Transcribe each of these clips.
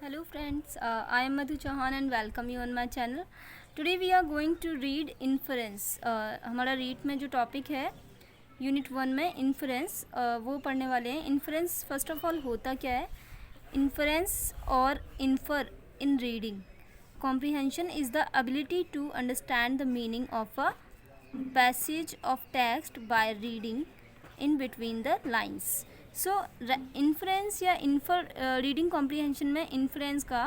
Hello friends, I am Madhu Chauhan and welcome you on my channel. Today we are going to read inference. हमारा read में जो topic है unit 1 में inference वो पढ़ने वाले हैं. इन्फरेंस फर्स्ट ऑफ ऑल होता क्या है? इन्फरेंस और infer in reading comprehension is the ability to understand the meaning of a passage of text by reading in between the lines. So inference या इन्फर रीडिंग कॉम्प्रीहेंशन में inference का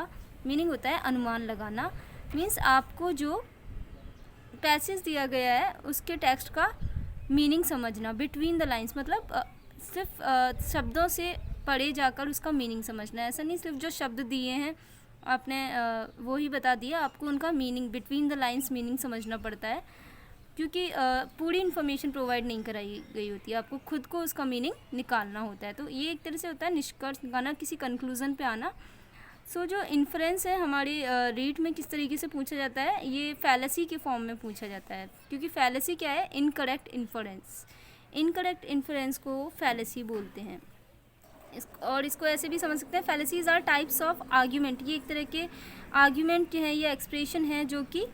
meaning होता है अनुमान लगाना. मीन्स आपको जो पैसेज दिया गया है उसके टेक्स्ट का मीनिंग समझना. बिटवीन द लाइंस मतलब सिर्फ शब्दों से पढ़े जाकर उसका मीनिंग समझना. ऐसा नहीं सिर्फ जो शब्द दिए हैं आपने वो ही बता दिया, आपको उनका meaning between the lines meaning समझना पड़ता है, क्योंकि पूरी इन्फॉर्मेशन प्रोवाइड नहीं कराई गई होती है. आपको खुद को उसका मीनिंग निकालना होता है. तो ये एक तरह से होता है निष्कर्ष निकालना, किसी कंक्लूज़न पे आना. सो जो इन्फ्रेंस है हमारी रीड में किस तरीके से पूछा जाता है, ये फैलेसी के फॉर्म में पूछा जाता है. क्योंकि फैलेसी क्या है? Incorrect inference. इनकरेक्ट इन्फरेंस को फैलेसी बोलते हैं. और इसको ऐसे भी समझ सकते हैं, fallacies are types of argument. ये एक तरह के आर्ग्यूमेंट हैं या एक्सप्रेशन हैं जो कि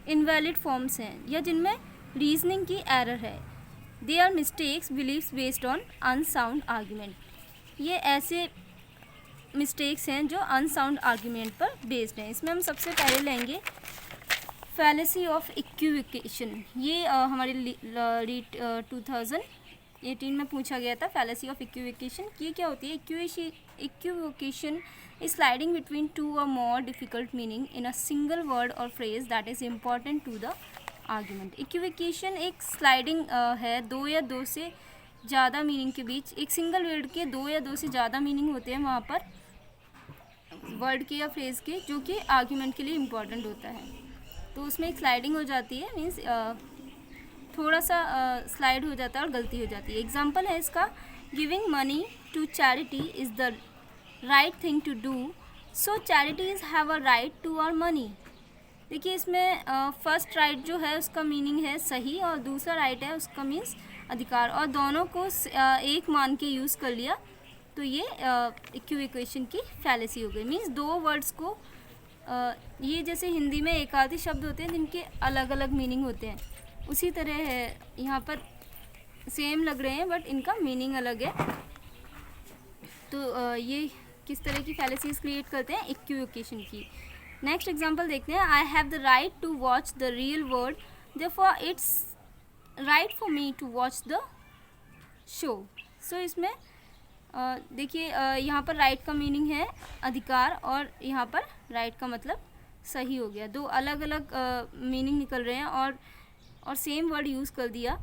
इनवैलिड फॉर्म्स हैं या जिनमें रीजनिंग की एरर है. They are mistakes beliefs based on unsound argument. ये ऐसे मिस्टेक्स हैं जो अनसाउंड आर्ग्यूमेंट पर बेस्ड हैं. इसमें हम सबसे पहले लेंगे फैलेसी ऑफ इक्विवोकेशन. ये हमारे रीड 2018 में पूछा गया था. फैलेसी ऑफ इक्विवोकेशन ये क्या होती है? इक्विवोकेशन is sliding between two or more difficult meaning in a single word or phrase that is important to the argument. Equivocation एक स्लाइडिंग है दो या दो से ज़्यादा मीनिंग के बीच. एक सिंगल वर्ड के दो या दो से ज़्यादा मीनिंग होते हैं वहाँ पर वर्ड के या फ्रेज के, जो कि आर्ग्यूमेंट के लिए इम्पॉर्टेंट होता है. तो उसमें एक स्लाइडिंग हो जाती है. मीन्स थोड़ा सा स्लाइड हो जाता है और गलती हो जाती है. एग्जाम्पल है इसका, giving money to charity is the right thing to do, so charities have a right to our money. देखिए इसमें फर्स्ट राइट जो है उसका मीनिंग है सही और दूसरा राइट है उसका मीन्स अधिकार, और दोनों को एक मान के यूज़ कर लिया. तो ये इक्विवोकेशन की फैलेसी हो गई. मीन्स दो वर्ड्स को ये जैसे हिंदी में एक आधे शब्द होते हैं जिनके अलग अलग मीनिंग होते हैं, उसी तरह है यहाँ पर सेम लग रहे हैं बट इनका मीनिंग अलग है. तो ये किस तरह की फैलेसीज क्रिएट करते हैं? इक्विवोकेशन की. नेक्स्ट एग्जांपल देखते हैं. I have the right to watch the real world, therefore it's right for me to watch the show. So इसमें देखिए यहाँ पर राइट का मीनिंग है अधिकार और यहाँ पर राइट का मतलब सही हो गया. दो अलग अलग मीनिंग निकल रहे हैं और सेम वर्ड यूज़ कर दिया.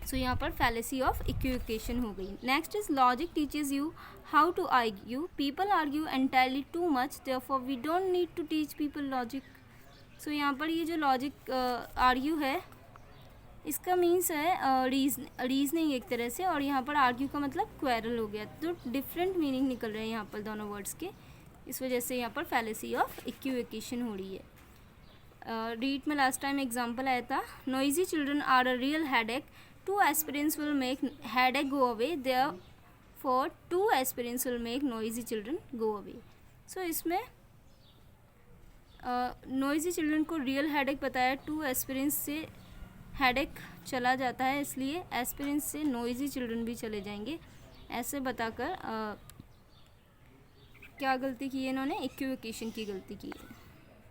सो यहाँ पर फैलेसी ऑफ इक्विवोकेशन हो गई. Next is logic teaches you how to argue. People argue entirely too much, therefore we don't need to teach people logic. So यहाँ पर ये जो लॉजिक आर्ग्यू है इसका मीन्स है रीजनिंग एक तरह से, और यहाँ पर आर्ग्यू का मतलब क्वेरल हो गया. तो डिफरेंट मीनिंग निकल रहे हैं यहाँ पर दोनों वर्ड्स के. इस वजह से यहाँ पर फैलेसी ऑफ इक्विवोकेशन हो रही है. रीड में लास्ट टाइम एग्जाम्पल आया था, noisy children are a real headache, two aspirins will make headache go away, therefore two aspirins will make noisy children go away. So इसमें noisy children को real headache बताया, two aspirins से headache चला जाता है, इसलिए aspirins से noisy children भी चले जाएंगे. ऐसे बताकर क्या गलती की है इन्होंने? इक्विवोकेशन की गलती की है.